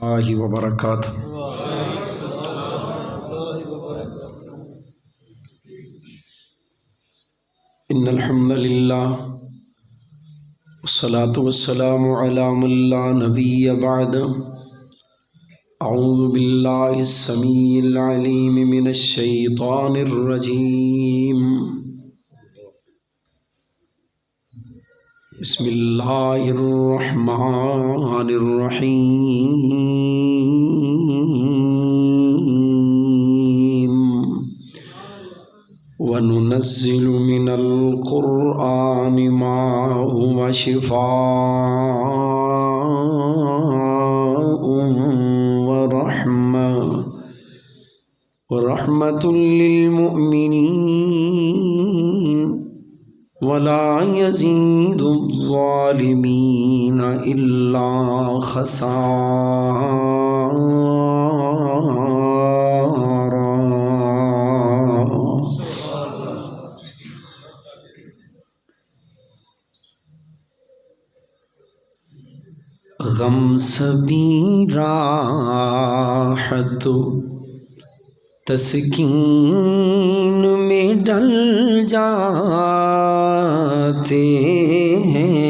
اللہ وبرکاتہ۔ ان الحمد للہ والصلاة والسلام علی من لا نبی بعد۔ اعوذ باللہ السمیع العلیم من الشیطان الرجیم۔ بسم اللہ الرحمن الرحیم۔ وَنُنَزِّلُ مِنَ الْقُرْآنِ مَا هُوَ شِفَاءٌ وَرَحْمَةٌ لِّلْمُؤْمِنِينَ وَلَا يَزِيدُ الظَّالِمِينَ إِلَّا خَسَارًا۔ غم سبھی راحت تسکین میں ڈل جاتے ہیں،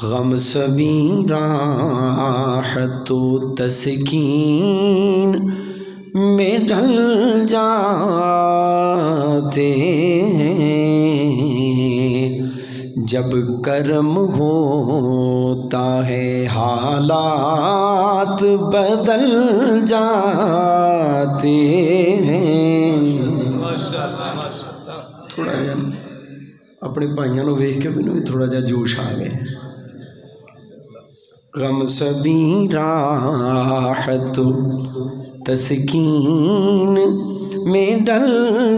غم سبھی راحت تسکین میں ڈل جاتے ہیں، جب کرم ہوتا ہے حالات بدل جاتے ہیں۔ تھوڑا جا اپنے بھائیوں نو ویکھ کے مینوں بھی تھوڑا جا جوش آ گئے۔ غم سبھی راحت تسکین میں ڈل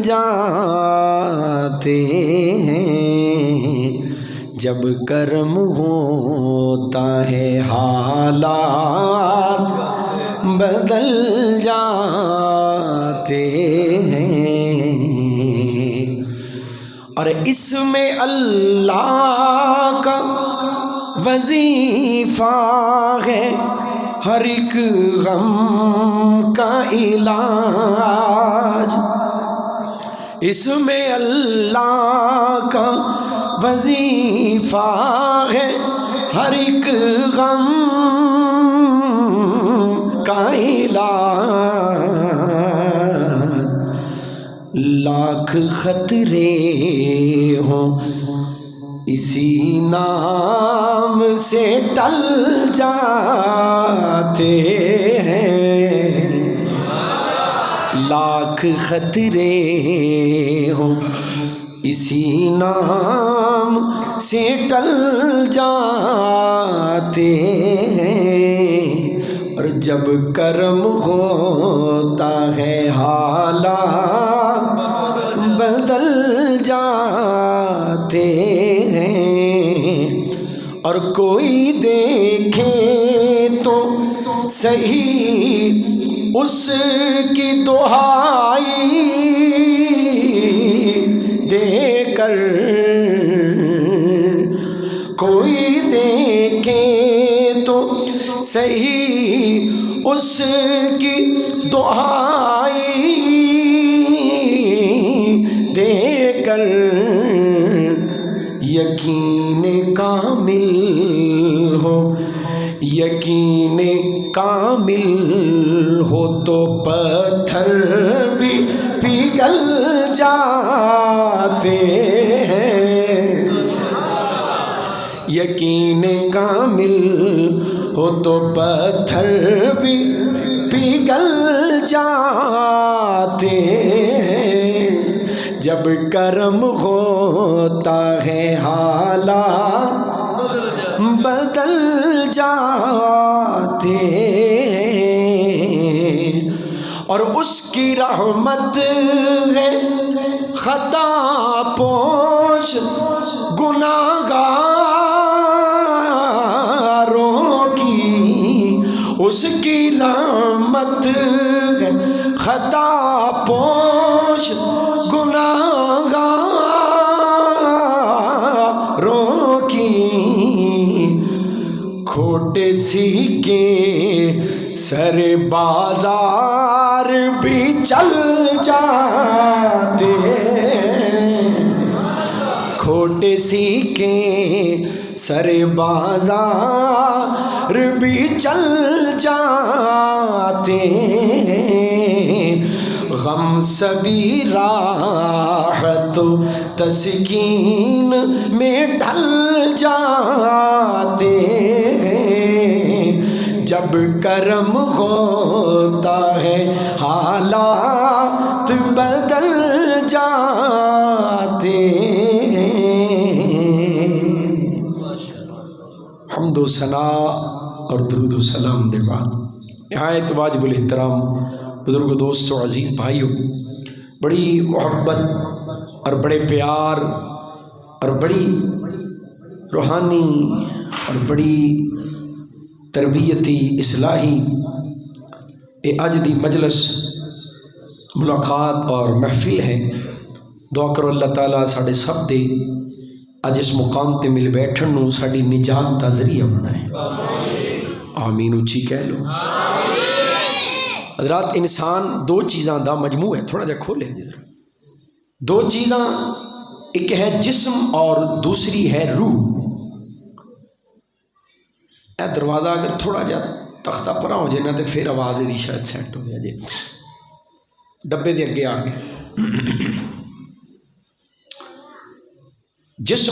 جاتے ہیں، جب کرم ہوتا ہے حالات بدل جاتے ہیں، اور اس میں اللہ کا وظیفہ ہے ہر ایک غم کا علاج، اس میں اللہ کا وظیفہ ہے ہر ایک غم کا علاج، لاکھ خطرے ہوں اسی نام سے ٹل جاتے ہیں، لاکھ خطرے ہوں اسی نام سے ٹل جاتے ہیں، اور جب کرم ہوتا ہے حالات بدل جاتے ہیں، اور کوئی دیکھے تو صحیح اس کی دہائی دے کر، کوئی دیکھے تو صحیح اس کی دہائی دے کر، یقین کامل ہو، یقین کامل ہو تو پتھر بھی پگھل جاتے ہیں، یقین کامل ہو تو پتھر بھی پگھل جاتے ہیں، جب کرم ہوتا ہے حالات بدل جاتے ہیں، اور اس کی رحمت ہے خطا پوش گناہگاروں کی، اس کی رحمت ہے خطا پوش گناہگاروں کی، کھوٹے سیکے سر بازار بھی چل جاتے، کھوٹے سیکے سر بازار بھی چل جاتے، غم سبھی راحت و تسکین میں ڈھل جاتے، جب کرم ہوتا ہے حالات بدل جاتے۔ حمد و ثنا اور درود و سلام دے بعد نہایت واجب الاحترام بزرگ دوستو عزیز بھائیو، بڑی محبت اور بڑے پیار اور بڑی روحانی اور بڑی تربیتی اصلاحی اج دی مجلس ملاقات اور محفل ہے۔ دعا کرو اللہ تعالیٰ ساڑے سب دے اج اس مقام تے مل بیٹھن نو ساڑی نجات دا ذریعہ بنائے، آمین اچھی کہہ لو۔ حضرات انسان دو چیزاں دا مجموع ہے، تھوڑا جا کھولے جدھر، دو چیزاں، ایک ہے جسم اور دوسری ہے روح۔ اے دروازہ اگر تھوڑا جا تختہ پرا ہو جائے نا تو پھر آواز دی شاید سیٹ ہو گیا جی، ڈبے دے اگے آ گئے۔ جسم